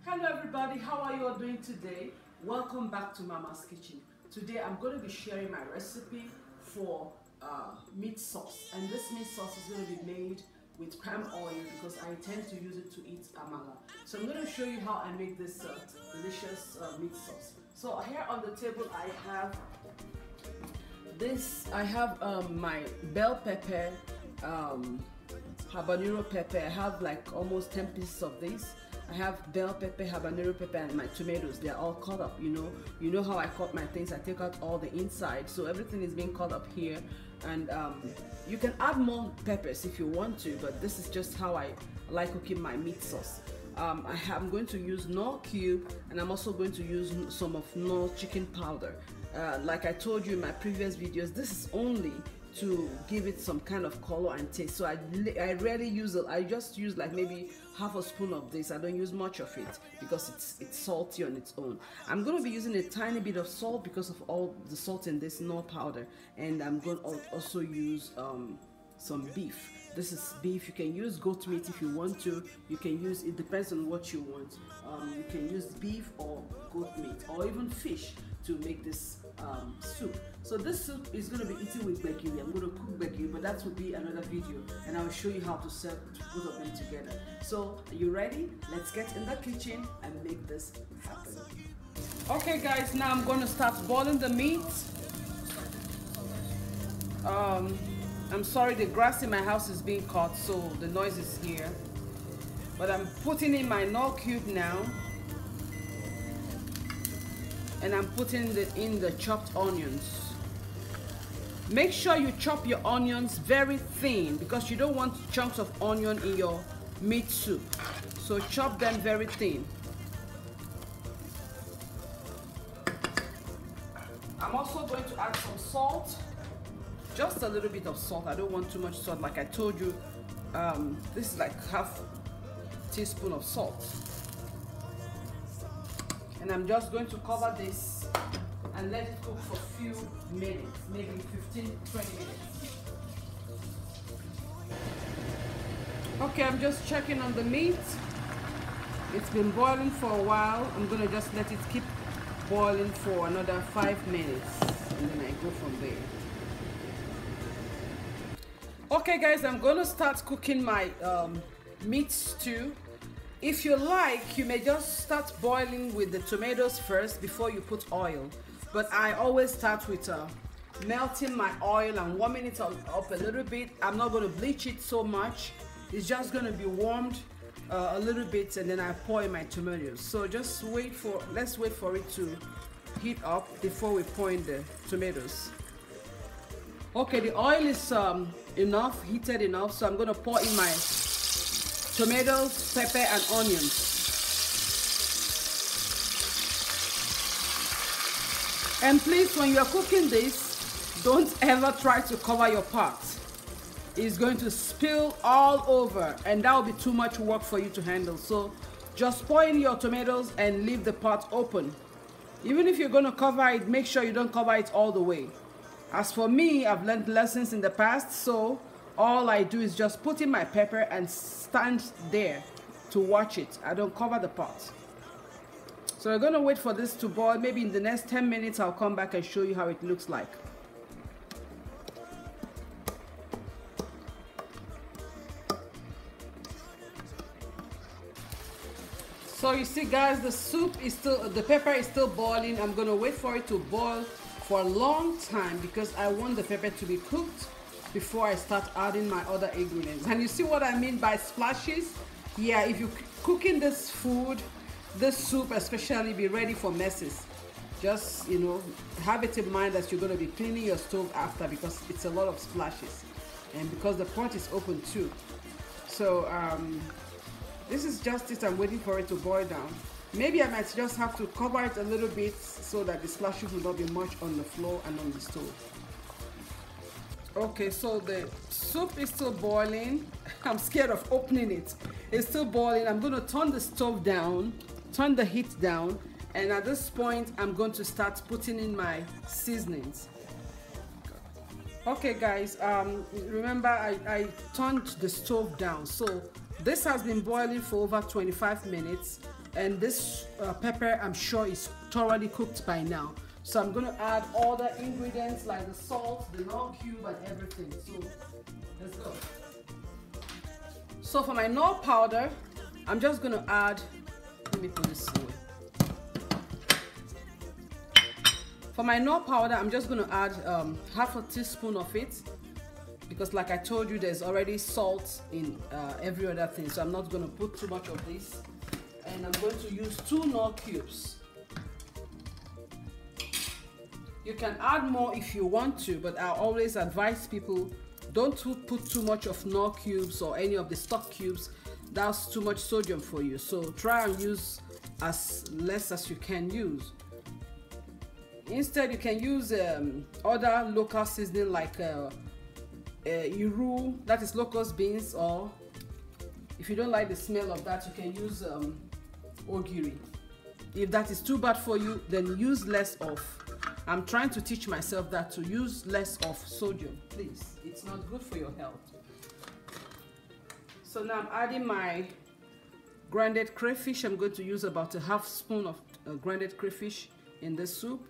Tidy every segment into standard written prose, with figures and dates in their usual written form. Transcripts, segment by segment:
Hello everybody, how are you all doing today? Welcome back to Mama's Kitchen. Today I'm going to be sharing my recipe for meat sauce, and this meat sauce is going to be made with palm oil because I intend to use it to eat amala. So I'm going to show you how I make this delicious meat sauce. So here on the table I have this. I have my bell pepper, Habeniro pepper. I have like almost 10 pieces of this. I have bell pepper, habanero pepper, and my tomatoes. They're all cut up, you know how I cut my things. I take out all the inside, so everything is being cut up here. And you can add more peppers if you want to, but this is just how I like cooking my meat sauce. I'm going to use Knorr cube, and I'm also going to use some of Knorr chicken powder. Like I told you in my previous videos, this is only to give it some kind of color and taste. So I rarely use it. I just use like maybe half a spoon of this. I don't use much of it because it's salty on its own. I'm going to be using a tiny bit of salt because of all the salt in this Knorr powder, and I'm going to also use some beef. This is beef. You can use goat meat if you want to. You can use, it depends on what you want. You can use beef or goat meat or even fish to make this soup. So this soup is going to be eaten with Gbegiri. I'm going to cook Gbegiri, but that will be another video, and I will show you how to serve both of them together. So are you ready? Let's get in the kitchen and make this happen. Okay guys, now I'm going to start boiling the meat. I'm sorry, the grass in my house is being cut, so the noise is here. But I'm putting in my Knorr cube now. And I'm putting in the chopped onions. Make sure you chop your onions very thin because you don't want chunks of onion in your meat soup. So chop them very thin. I'm also going to add some salt. Just a little bit of salt. I don't want too much salt. Like I told you, this is like half teaspoon of salt. And I'm just going to cover this and let it cook for a few minutes, maybe 15-20 minutes. Okay, I'm just checking on the meat. It's been boiling for a while. I'm going to just let it keep boiling for another 5 minutes, and then I go from there. Okay guys, I'm going to start cooking my meat stew. If you like, you may just start boiling with the tomatoes first before you put oil. But I always start with melting my oil and warming it up a little bit. I'm not going to bleach it so much. It's just going to be warmed a little bit, and then I pour in my tomatoes. So just let's wait for it to heat up before we pour in the tomatoes. Okay, the oil is heated enough, so I'm going to pour in my tomatoes, pepper, and onions. And please, when you're cooking this, don't ever try to cover your pot. It's going to spill all over, and that will be too much work for you to handle. So just pour in your tomatoes and leave the pot open. Even if you're going to cover it, make sure you don't cover it all the way. As for me, I've learned lessons in the past, so all I do is just put in my pepper and stand there to watch it. I don't cover the pot. So we're going to wait for this to boil. Maybe in the next 10 minutes I'll come back and show you how it looks like. So you see guys, the pepper is still boiling. I'm going to wait for it to boil for a long time because I want the pepper to be cooked before I start adding my other ingredients. And you see what I mean by splashes? Yeah, if you're cooking this food, this soup especially, be ready for messes. Just, have it in mind that you're going to be cleaning your stove after because it's a lot of splashes. And because the pot is open too. So this is just it. I'm waiting for it to boil down. Maybe I might just have to cover it a little bit so that the splashes will not be much on the floor and on the stove. Okay, so the soup is still boiling. I'm scared of opening it. It's still boiling. I'm going to turn the stove down, turn the heat down, and at this point I'm going to start putting in my seasonings. Okay guys, remember I turned the stove down, so this has been boiling for over 25 minutes. And this pepper, I'm sure, is thoroughly cooked by now. So I'm going to add all the ingredients like the salt, the Knorr cube, and everything. So let's go. So for my Knorr powder, I'm just going to add, let me put this away. For my Knorr powder, I'm just going to add half a teaspoon of it, because like I told you, there's already salt in every other thing. So I'm not going to put too much of this. And I'm going to use 2 Knorr cubes. You can add more if you want to, but I always advise people, don't put too much of Knorr cubes or any of the stock cubes. That's too much sodium for you. So try and use as less as you can use. Instead, you can use other local seasoning like iru, that is locust beans, or if you don't like the smell of that, you can use ogiri. If that is too bad for you, then use less of. I'm trying to teach myself that to use less of sodium, please. It's not good for your health. So now I'm adding my grounded crayfish. I'm going to use about a half spoon of grounded crayfish in this soup.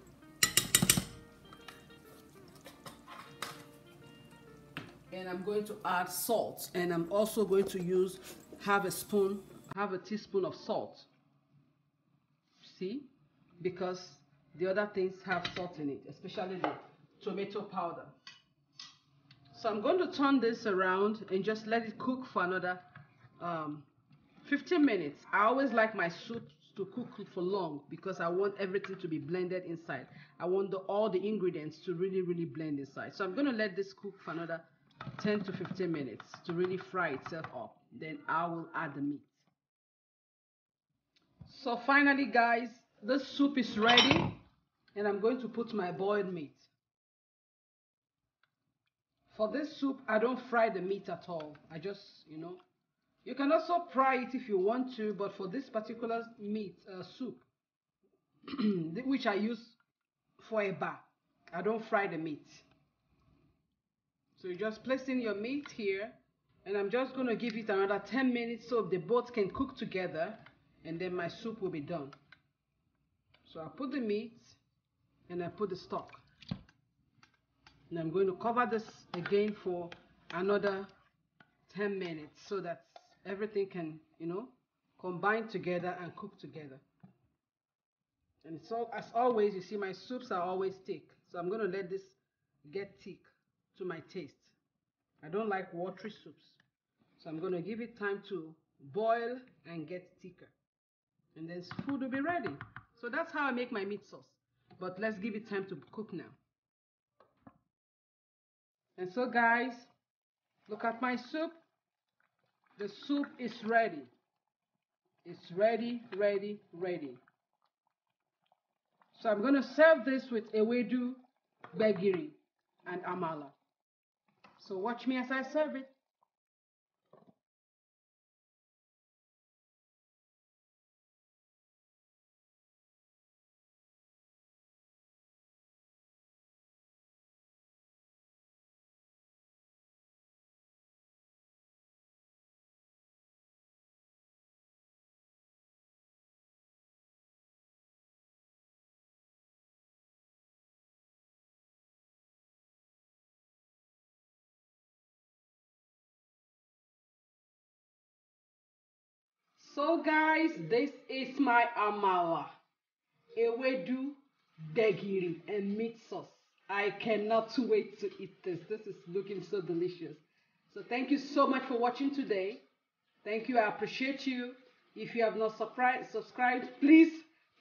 And I'm going to add salt, and I'm also going to use half a teaspoon of salt. See, because the other things have salt in it, especially the tomato powder. So I'm going to turn this around and just let it cook for another 15 minutes. I always like my soup to cook for long because I want everything to be blended inside. I want all the ingredients to really blend inside. So I'm going to let this cook for another 10 to 15 minutes to really fry itself up. Then I will add the meat. So finally, guys, this soup is ready, and I'm going to put my boiled meat. For this soup, I don't fry the meat at all. I just, you can also fry it if you want to, but for this particular meat soup, which I use for a bar, I don't fry the meat. So you just place in your meat here, and I'm just going to give it another 10 minutes so the both can cook together, and then my soup will be done. So I put the meat and I put the stock. And I'm going to cover this again for another 10 minutes so that everything can, combine together and cook together. And so, as always, you see my soups are always thick. So I'm going to let this get thick to my taste. I don't like watery soups. So I'm going to give it time to boil and get thicker. And then food will be ready. So that's how I make my meat sauce. But let's give it time to cook now. And so, guys, look at my soup. The soup is ready. It's ready. So I'm going to serve this with Ewedu, Gbegiri, and Amala. So watch me as I serve it. So guys, this is my Amala, Ewedu, Gbegiri, and meat sauce. I cannot wait to eat this. This is looking so delicious. So thank you so much for watching today. Thank you. I appreciate you. If you have not subscribed, please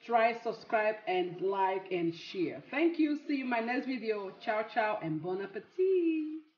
try subscribe and like and share. Thank you. See you in my next video. Ciao, ciao, and bon appetit.